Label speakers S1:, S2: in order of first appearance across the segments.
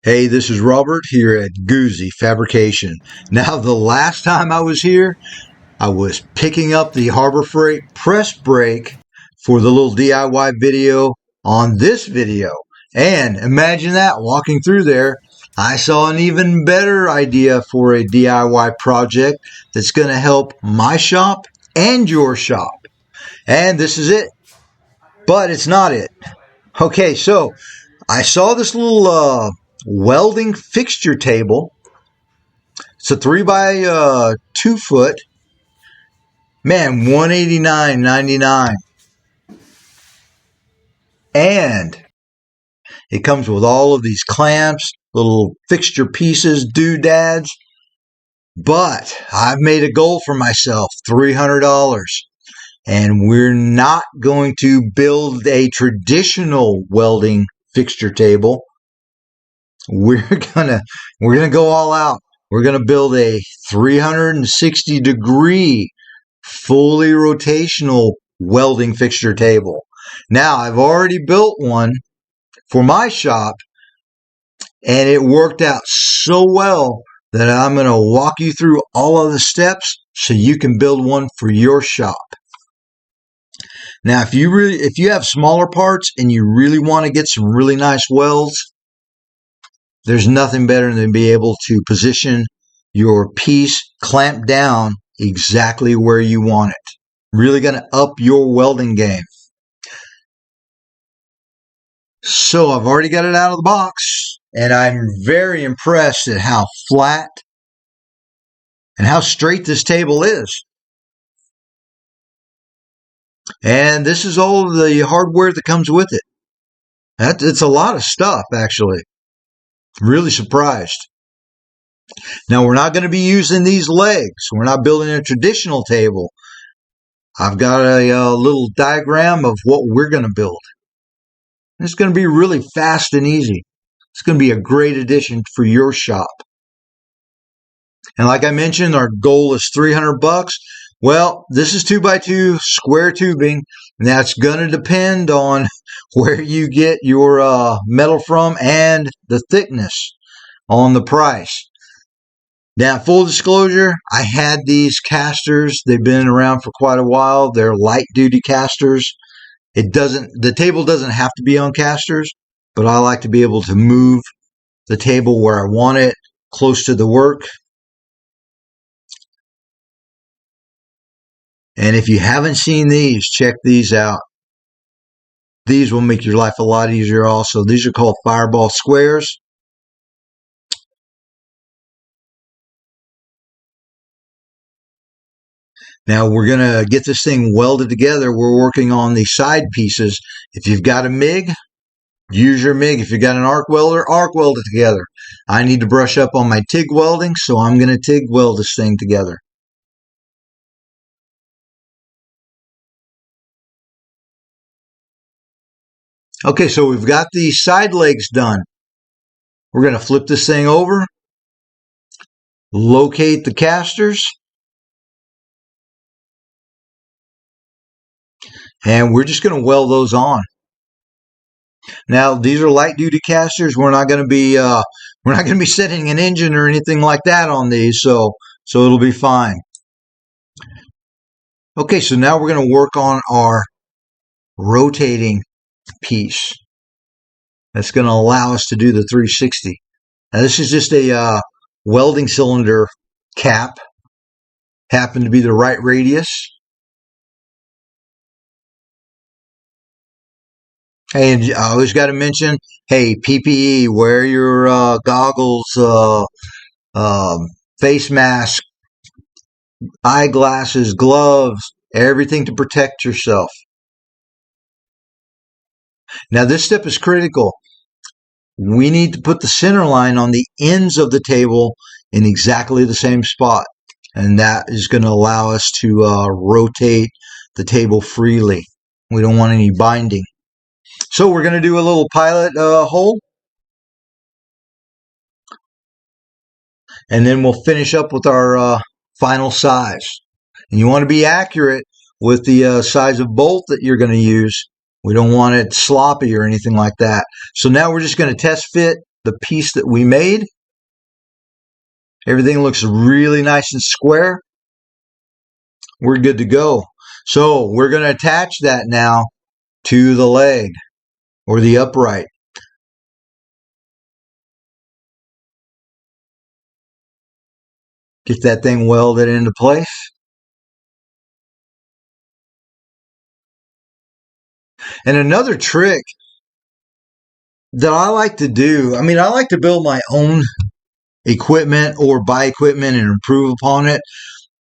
S1: Hey, this is Robert here at Fabrication. Now, the last time I was here, I was picking up the Harbor Freight press brake for the little DIY video on this video. And imagine that, walking through there, I saw an even better idea for a DIY project that's going to help my shop and your shop. And this is it. But it's not it. Okay, so I saw this little welding fixture table. It's a 3 by 2 foot. Man, $189.99. And it comes with all of these clamps, little fixture pieces, doodads. But I've made a goal for myself, $300. And we're not going to build a traditional welding fixture table. We're gonna go all out. We're gonna build a 360-degree, fully rotational welding fixture table. Now, I've already built one for my shop, and it worked out so well that I'm gonna walk you through all of the steps so you can build one for your shop. Now, if you have smaller parts and you really want to get some really nice welds, there's nothing better than be able to position your piece clamped down exactly where you want it. Really going to up your welding game. So I've already got it out of the box, and I'm very impressed at how flat and how straight this table is. And this is all the hardware that comes with it. It's a lot of stuff, actually. Really surprised. Now, we're not going to be using these legs. We're not building a traditional table. I've got a little diagram of what we're going to build. It's going to be really fast and easy. It's going to be a great addition for your shop. And like I mentioned, our goal is $300. Well, this is 2 by 2 square tubing, and that's going to depend on where you get your metal from and the thickness on the price. Now, full disclosure, I had these casters. They've been around for quite a while. They're light-duty casters. The table doesn't have to be on casters, but I like to be able to move the table where I want it, close to the work. And if you haven't seen these, check these out. These will make your life a lot easier also. These are called fireball squares. Now we're going to get this thing welded together. We're working on the side pieces. If you've got a MIG, use your MIG. If you've got an arc welder, arc weld it together. I need to brush up on my TIG welding, so I'm going to TIG weld this thing together. Okay, so we've got the side legs done. We're going to flip this thing over, locate the casters, and we're just going to weld those on. Now, these are light-duty casters. We're not going to be setting an engine or anything like that on these, so it'll be fine. Okay, so now we're going to work on our rotating piece. That's going to allow us to do the 360. Now, this is just a welding cylinder cap. Happened to be the right radius. Hey, and I always got to mention, hey, PPE, wear your goggles, face mask, eyeglasses, gloves, everything to protect yourself. Now, this step is critical. We need to put the center line on the ends of the table in exactly the same spot. And that is going to allow us to rotate the table freely. We don't want any binding. So we're going to do a little pilot hole. And then we'll finish up with our final size. And you want to be accurate with the size of bolt that you're going to use. We don't want it sloppy or anything like that. So now we're just going to test fit the piece that we made. Everything looks really nice and square. We're good to go. So we're going to attach that now to the leg or the upright. Get that thing welded into place. And another trick that I like to do, I mean, I like to build my own equipment or buy equipment and improve upon it.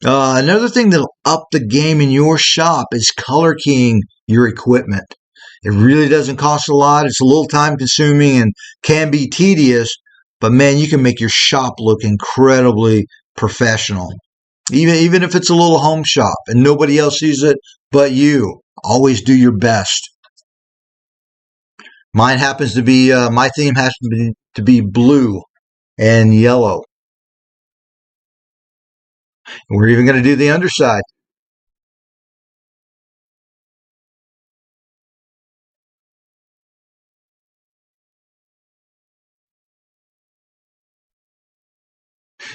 S1: Another thing that'll up the game in your shop is color keying your equipment. It really doesn't cost a lot. It's a little time consuming and can be tedious, but man, you can make your shop look incredibly professional. Even if it's a little home shop and nobody else sees it but you, always do your best. Mine happens to be, my theme has to be blue and yellow. We're even going to do the underside.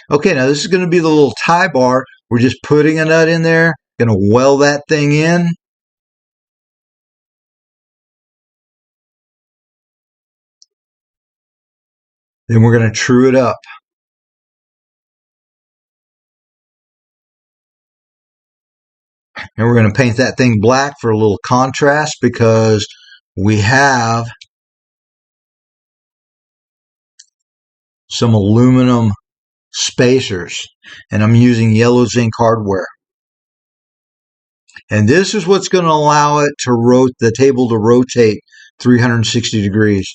S1: Okay, now this is going to be the little tie bar. We're just putting a nut in there, going to weld that thing in. Then we're going to true it up. And we're going to paint that thing black for a little contrast because we have some aluminum spacers. And I'm using yellow zinc hardware. And this is what's going to allow it to the table to rotate 360 degrees.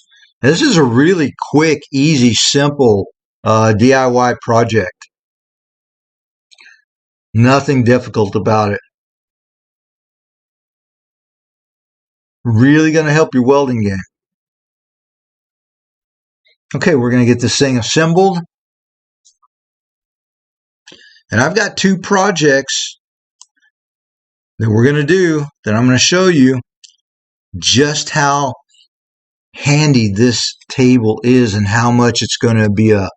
S1: Now, this is a really quick, easy, simple DIY project. Nothing difficult about it. Really going to help your welding game. Okay, we're going to get this thing assembled. And I've got two projects that we're going to do that I'm going to show you just how handy this table is and how much it's going to be a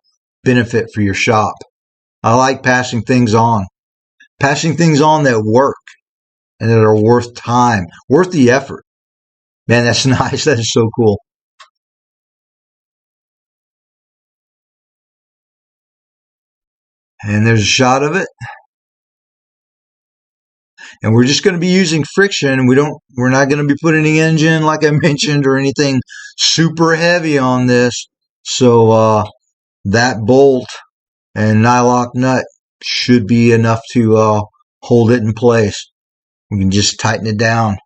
S1: benefit for your shop. I like passing things on that work and that are worth time, worth the effort. Man, that's nice. That is so cool. And there's a shot of it. And we're just going to be using friction. We're not going to be putting the engine like I mentioned or anything super heavy on this. So that bolt and nylock nut should be enough to hold it in place. We can just tighten it down.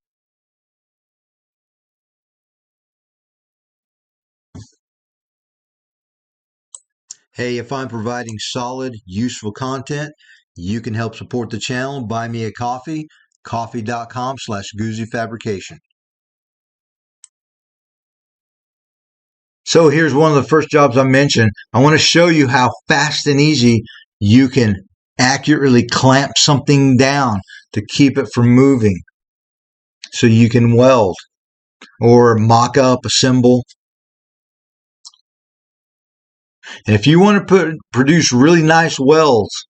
S1: Hey, if I'm providing solid, useful content, you can help support the channel. Buy me a coffee, coffee.com/goozyfabrication. So here's one of the first jobs I mentioned. I want to show you how fast and easy you can accurately clamp something down to keep it from moving so you can weld or mock up, assemble. And if you want to produce really nice welds,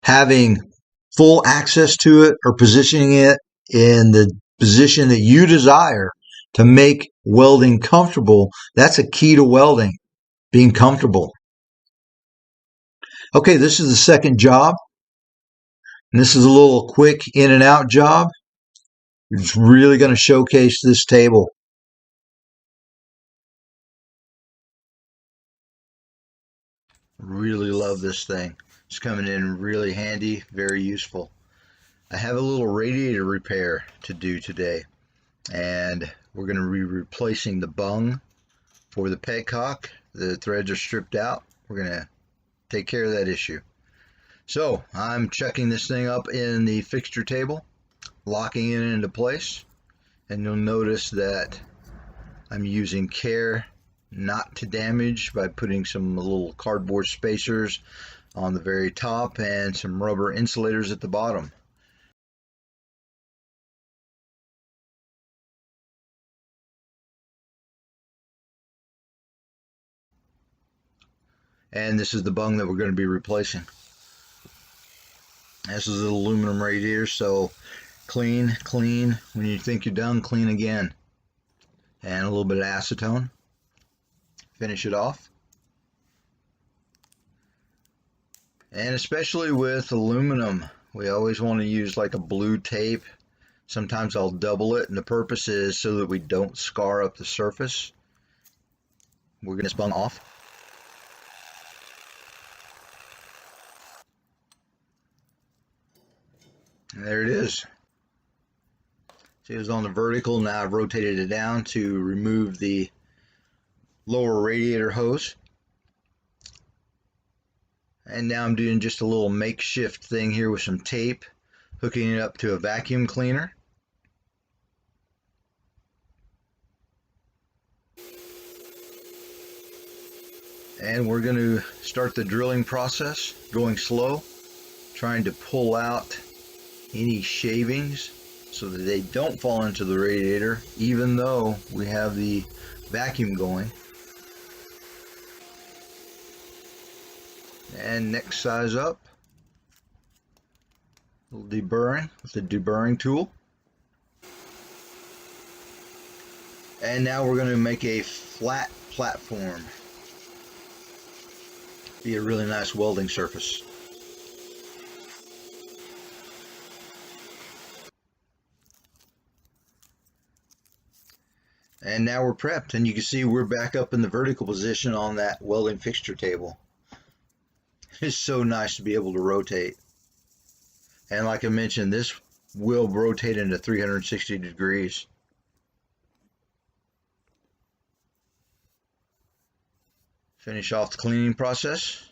S1: having full access to it or positioning it in the position that you desire to make welding comfortable, that's a key to welding, being comfortable. Okay, this is the second job. And this is a little quick in and out job. It's really going to showcase this table. Really love this thing. It's coming in really handy, very useful. I have a little radiator repair to do today, and we're going to be replacing the bung for the petcock. The threads are stripped out. We're going to take care of that issue. So I'm checking this thing up in the fixture table, locking it into place, and you'll notice that I'm using care not to damage by putting some little cardboard spacers on the very top and some rubber insulators at the bottom. And this is the bung that we're going to be replacing. This is an aluminum radiator, so clean. When you think you're done, clean again. And a little bit of acetone. Finish it off. And especially with aluminum, we always want to use like a blue tape. Sometimes I'll double it, and the purpose is so that we don't scar up the surface. We're going to bung off. And there it is. See, it was on the vertical. Now I've rotated it down to remove the lower radiator hose. And now I'm doing just a little makeshift thing here with some tape, hooking it up to a vacuum cleaner. And we're going to start the drilling process, going slow, trying to pull out any shavings so that they don't fall into the radiator, even though we have the vacuum going. And next size up, a little deburring with the deburring tool. And now we're going to make a flat platform. Be a really nice welding surface. And now we're prepped, and you can see we're back up in the vertical position on that welding fixture table. It's so nice to be able to rotate. And like I mentioned, this will rotate into 360 degrees. Finish off the cleaning process.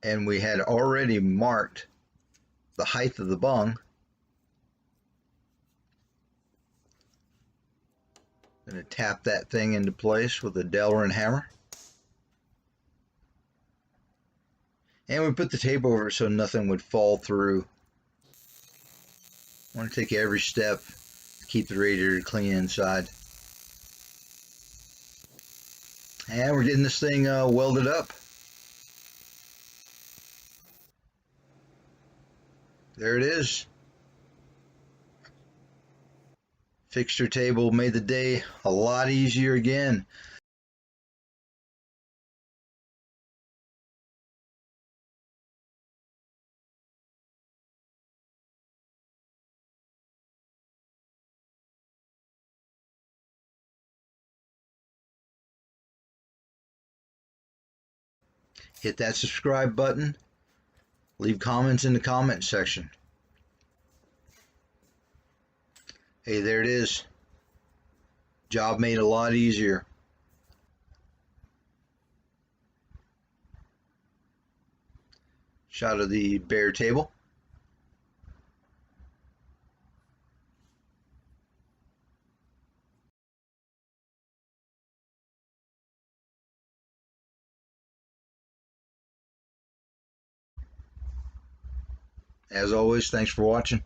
S1: And we had already marked the height of the bung. Going to tap that thing into place with a Delrin hammer. And we put the tape over so nothing would fall through. I want to take every step to keep the radiator clean inside. And we're getting this thing welded up. There it is. Fixture table made the day a lot easier again. Hit that subscribe button. Leave comments in the comment section. Hey, there it is. Job made a lot easier. Shot of the bare table. As always, thanks for watching.